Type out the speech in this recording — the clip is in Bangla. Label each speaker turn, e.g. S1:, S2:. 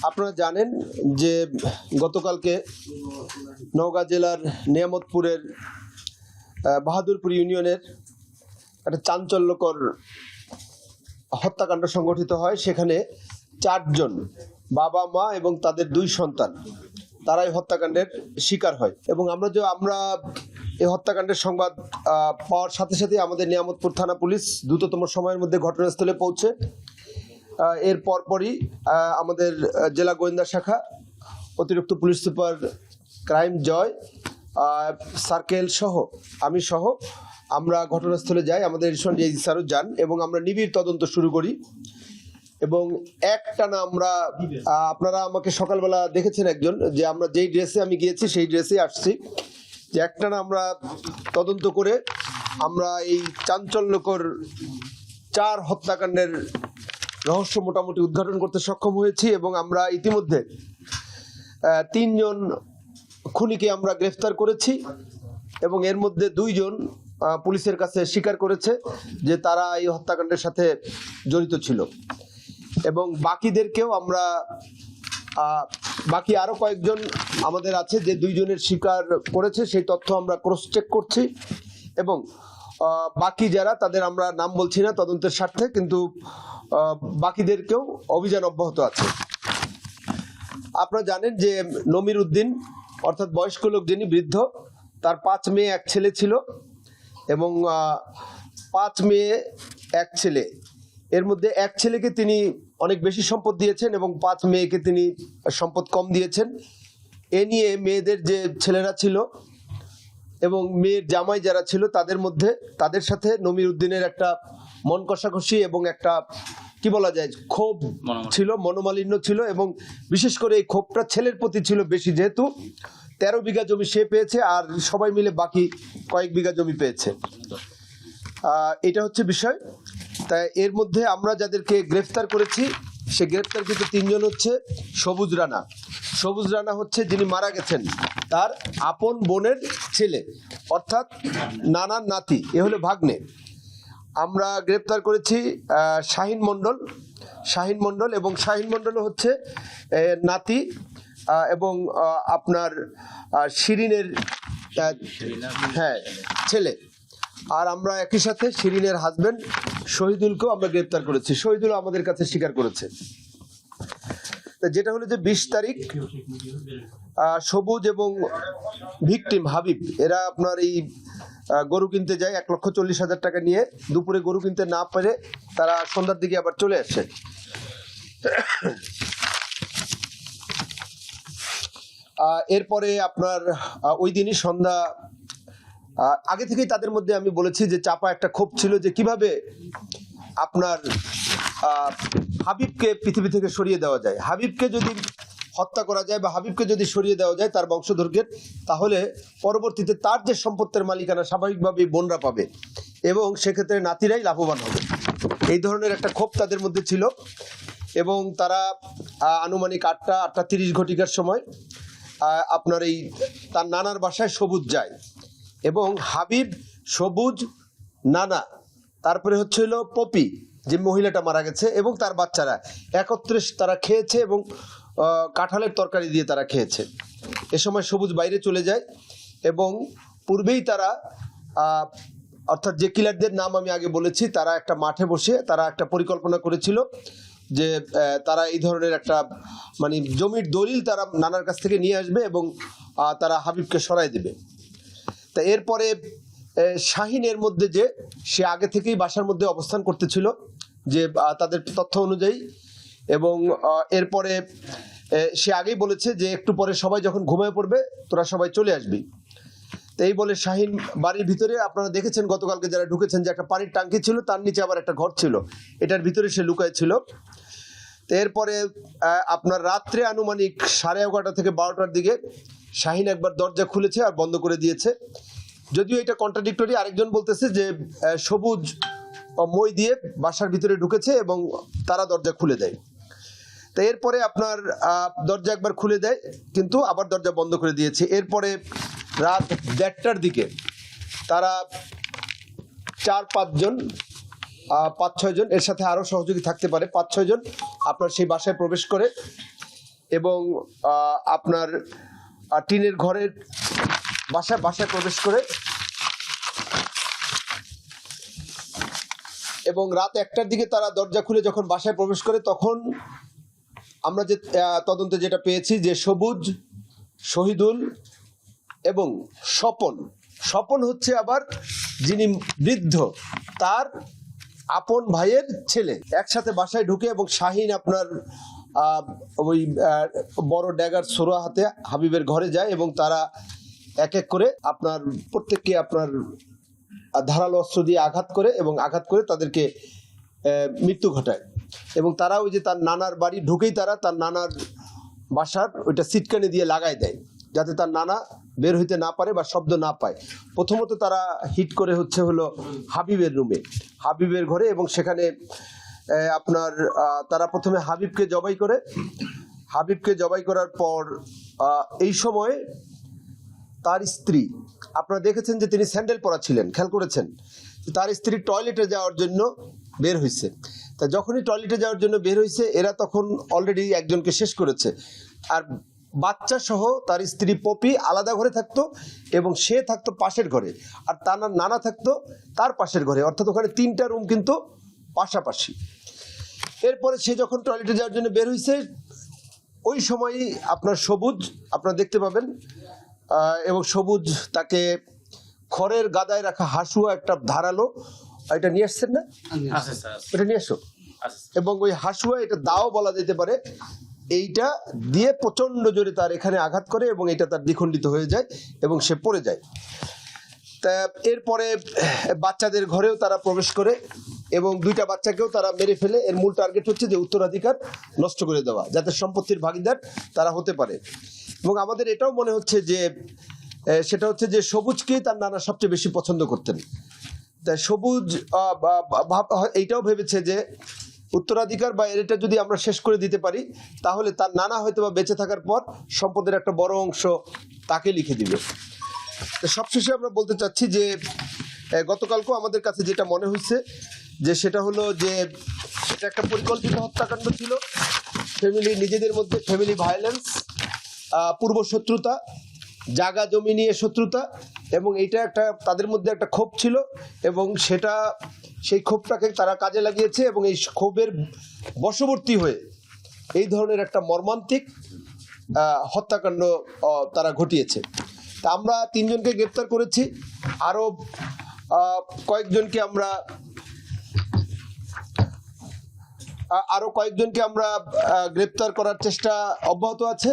S1: আপনারা জানেন যে গতকালকে নওগাঁ জেলার নিয়ামতপুরের বাহাদুরপুর ইউনিয়নের একটা চাঞ্চল্যকর হত্যাকাণ্ড সংঘটিত হয়। সেখানে 4 জন বাবা মা এবং তাদের 2 সন্তান তারাই হত্যাকাণ্ডের শিকার হয়। এবং আমরা এই হত্যাকাণ্ডের সংবাদ পাওয়ার সাথে সাথে আমাদের নিয়ামতপুর থানা পুলিশ দ্রুততম সময়ের মধ্যে ঘটনাস্থলে পৌঁছে এর পরপরই আমাদের জেলা গোয়েন্দা শাখা অতিরিক্ত পুলিশ সুপার ক্রাইম জয় সার্কেল সহ আমি সহ আমরা ঘটনাস্থলে যাই। আমাদের ইরশাদ স্যারও যান এবং আমরা নিবিড় তদন্ত শুরু করি। এবং একটানা আমরা আপনারা আমাকে সকালবেলা দেখেছেন একজন যে আমরা যেই ড্রেসে আমি গিয়েছি সেই ড্রেসে আসছি, যে একটানা আমরা তদন্ত করে আমরা এই চাঞ্চল্যকর 4 হত্যাকাণ্ডের রহস্য মোটামুটি উদ্ঘাটন করতে সক্ষম হয়েছি। এবং আমরা ইতিমধ্যে 3 জন খুনিকে আমরা গ্রেফতার করেছি এবং এর মধ্যে 2 জন পুলিশের কাছে স্বীকার করেছে যে তারা এই হত্যাকাণ্ডের সাথে জড়িত ছিল। এবং বাকিদেরকেও আমরা বাকি আরো কয়েকজন আমাদের আছে যে 2 জনের স্বীকার করেছে, সেই তথ্য আমরা ক্রস চেক করছি। এবং বাকি যারা তাদের আমরা নাম বলছি না তদন্তের স্বার্থে, কিন্তু বাকিদেরকেও অভিযান অব্যাহত আছে। আপনারা জানেন যে নমির উদ্দিন অর্থাৎ বয়স্ক লোক যিনি বৃদ্ধ, তার 5 মেয়ে 1 ছেলে ছিল এবং 5 মেয়ে 1 ছেলে, এর মধ্যে 1 ছেলেকে তিনি অনেক বেশি সম্পদ দিয়েছেন এবং 5 মেয়েকে তিনি সম্পদ কম দিয়েছেন। এ নিয়ে মেয়েদের যে ছেলেরা ছিল এবং মেয়ের জামাই যারা ছিল তাদের সাথে নমির উদ্দিনের একটা মন কষাকষি এবং একটা কি বলা যায় ক্ষোভ ছিল, মনোমালিন্য ছিল। এবং বিশেষ করে এই ক্ষোভটা ছেলের প্রতি ছিল বেশি, যেহেতু 13 বিঘা জমি সে পেয়েছে আর সবাই মিলে বাকি কয়েক বিঘা জমি পেয়েছে। এটা হচ্ছে বিষয়। তাই এর মধ্যে আমরা যাদেরকে গ্রেফতার করেছি সে গ্রেফতারকৃত 3 জন হচ্ছে সবুজ রানা। সবুজ রানা হচ্ছে যিনি মারা গেছেন তার আপন বোনের ছেলে, অর্থাৎ নানার নাতি, এ হলো ভাগ্নে। আমরা গ্রেপ্তার করেছি শাহিন মণ্ডল এবং শাহিন মণ্ডল হচ্ছে নাতি এবং আপনার শিরিনের ছেলে। আর আমরা একই সাথে শিরিনের হাজবেন্ড শহীদুলকেও আমরা গ্রেপ্তার করেছি। শহীদুল আমাদের কাছে স্বীকার করেছে। যেটা হলো যে 20 তারিখ সবুজ এবং ভিকটিম হাবিব এরা আপনার এই গরু কিনতে যায় 1,40,000 টাকা নিয়ে। দুপুরে গরু কিনতে না পেরে তারা সন্ধ্যার দিকে আবার চলে আসে। এরপরে আপনার ওই দিনই সন্ধ্যা আগে থেকেই তাদের মধ্যে আমি বলেছি যে চাপা একটা ক্ষোভ ছিল যে কিভাবে আপনার হাবিবকে পৃথিবী থেকে সরিয়ে দেওয়া যায়। হাবিবকে যদি হত্যা করা যায় বা হাবিবকে যদি সরিয়ে দেওয়া যায় তার বংশধরকে, তাহলে পরবর্তীতে তার যে সম্পত্তির মালিকানা স্বাভাবিকভাবেই বোনরা পাবে এবং সেক্ষেত্রে নাতিরাই লাভবান হবে। এই ধরনের একটা ক্ষোভ তাদের মধ্যে ছিল। এবং তারা আনুমানিক 8:30 ঘটিকার সময় আপনার এই তার নানার বাসায় সবুজ যায় এবং হাবিব, সবুজ, নানা, তারপরে হচ্ছে হলো পপি যে মহিলাটা মারা গেছে এবং তার বাচ্চারা একত্রে তারা খেয়েছে এবং কাঁঠালের তরকারি দিয়ে তারা খেয়েছে। এ সময় সবুজ বাইরে চলে যায় এবং পূর্বেই তারা অর্থাৎ যে কিলারদের নাম আমি আগে বলেছি তারা একটা মাঠে বসে তারা একটা পরিকল্পনা করেছিল যে তারা এই ধরনের একটা মানে জমির দলিল তারা নানার কাছ থেকে নিয়ে আসবে এবং তারা হাবিবকে সরাই দেবে। তা এরপরে শাহিনের মধ্যে যে সে আগে থেকেই বাসার মধ্যে অবস্থান করতেছিল যে তাদের তথ্য অনুযায়ী, এবং এরপরে সে আগেই বলেছে যে একটু পরে সবাই যখন ঘুমিয়ে পড়বে তোরা সবাই চলে আসবি। তো এই বলে শাহিন বাড়ির ভিতরে, আপনারা দেখেছেন গতকালকে যারা ঢুকেছেন যে একটা পানির ট্যাঙ্কি ছিল, তার নিচে আবার একটা ঘর ছিল, এটার ভিতরে সে লুকায় ছিল। তো এরপরে আপনার রাত্রে আনুমানিক 11:30 থেকে 12টার দিকে শাহিন একবার দরজা খুলেছে আর বন্ধ করে দিয়েছে। যদিও এটা কন্ট্রাডিক্টরি, আরেকজন বলতেছে যে সবুজ মই দিয়ে বাসার ভিতরে ঢুকেছে এবং তারা দরজা খুলে দেয়। তো এরপরে আপনার দরজা একবার খুলে দেয় কিন্তু আবার দরজা বন্ধ করে দিয়েছে। এরপরে রাত 1:30টার দিকে তারা 4-5 জন 5-6 জন, এর সাথে আরো সহযোগী থাকতে পারে, 5-6 জন আপনার সেই বাসায় প্রবেশ করে এবং আপনার টিনের ঘরের বাসায় প্রবেশ করে এবং রাত 1টার দিকে তারা দরজা খুলে যখন বাসায় প্রবেশ করে তখন আমরা যে তদন্তে যেটা পেয়েছি যে সবুজ, শহীদুল এবং স্বপন হচ্ছে আবার যিনি বৃদ্ধ তার আপন ভাইয়ের ছেলে, একসাথে বাসায় ঢুকে এবং শাহিন আপনার ওই বড় ড্যাগার ছোড়া হাতে হাবিবের ঘরে যায় এবং তারা এক এক করে আপনার প্রত্যেককে আপনার ধারালো অস্ত্র দিয়ে আঘাত করে তাদেরকে মৃত্যু ঘটায় এবং তারা ওই যে তার নানার বাড়ি ঢুকেই তারা তার নানার বাসার ওইটা সিটকানি দিয়ে লাগাই দেয় যাতে তার নানা বের হইতে না পারে বা শব্দ না পায়। প্রথমত তারা হিট করে হলো হাবিবের রুমে, হাবিবের ঘরে, এবং সেখানে আপনার তারা প্রথমে হাবিবকে জবাই করার পর এই সময় তার স্ত্রী, আপনারা দেখেছেন যে তিনি স্যান্ডেল পরা ছিলেন, খেয়াল করেছেন, তার স্ত্রী টয়লেটে যাওয়ার জন্য বের হয়েছে। তা যখনই টয়লেটে যাওয়ার জন্য বের হয়েছে এরা তখন অলরেডি একজনকে শেষ করেছে, আর বাচ্চা সহ তার স্ত্রী পপি আলাদা ঘরে থাকতো এবং সে থাকতো পাশের ঘরে, আর তার নানা থাকতো তার পাশের ঘরে, অর্থাৎ ওখানে 3টা রুম কিন্তু পাশাপাশি। এরপরে সে যখন টয়লেটে যাওয়ার জন্য বের হয়েছে ওই সময়ই আপনার সবুজ আপনারা দেখতে পাবেন এবং সবুজ তাকে খড়ের গাদায় রাখা হাসুয়া একটা ধারালো, এটা নিয়ে আসছেন না, এটা নিয়ে আসো, এবং ওই হাসুয়া এটা দাও বলা যেতে পারে, এইটা দিয়ে প্রচন্ড জোরে তার এখানে আঘাত করে এবং এটা তার দ্বিখণ্ডিত হয়ে যায় এবং সে পড়ে যায়। তা এরপরে বাচ্চাদের ঘরেও তারা প্রবেশ করে এবং 2টা বাচ্চাকেও তারা মেরে ফেলে। এর মূল টার্গেট হচ্ছে যে উত্তরাধিকার নষ্ট করে দেওয়া, যাতে সম্পত্তির ভাগিদার তারা হতে পারে। এবং আমাদের এটাও মনে হচ্ছে যে সেটা হচ্ছে যে সবুজকেই তার নানা সবচেয়ে বেশি পছন্দ করতেন। তাই সবুজ এইটাও ভেবেছে যে উত্তরাধিকার বা এটা যদি আমরা শেষ করে দিতে পারি তাহলে তার নানা হয়তো বা বেঁচে থাকার পর সম্পদের একটা বড় অংশ তাকে লিখে দিবে। তো সবশেষে আমরা বলতে চাচ্ছি যে গতকালকেও আমাদের কাছে যেটা মনে হয়েছে যে সেটা হলো যে এটা একটা পরিকল্পিত হত্যাকাণ্ড ছিল, নিজেদের মধ্যে ফ্যামিলি ভায়োলেন্স, পূর্ব শত্রুতা, জায়গা জমি নিয়ে শত্রুতা, এবং এইটা একটা তাদের মধ্যে একটা ক্ষোভ ছিল এবং সেই ক্ষোভটাকে তারা কাজে লাগিয়েছে এবং এই ক্ষোভের বশবর্তী হয়ে এই ধরনের একটা মর্মান্তিক হত্যাকাণ্ড তারা ঘটিয়েছে। তা আমরা 3 জনকে গ্রেপ্তার করেছি, আরো কয়েকজনকে আমরা গ্রেপ্তার করার চেষ্টা অব্যাহত আছে।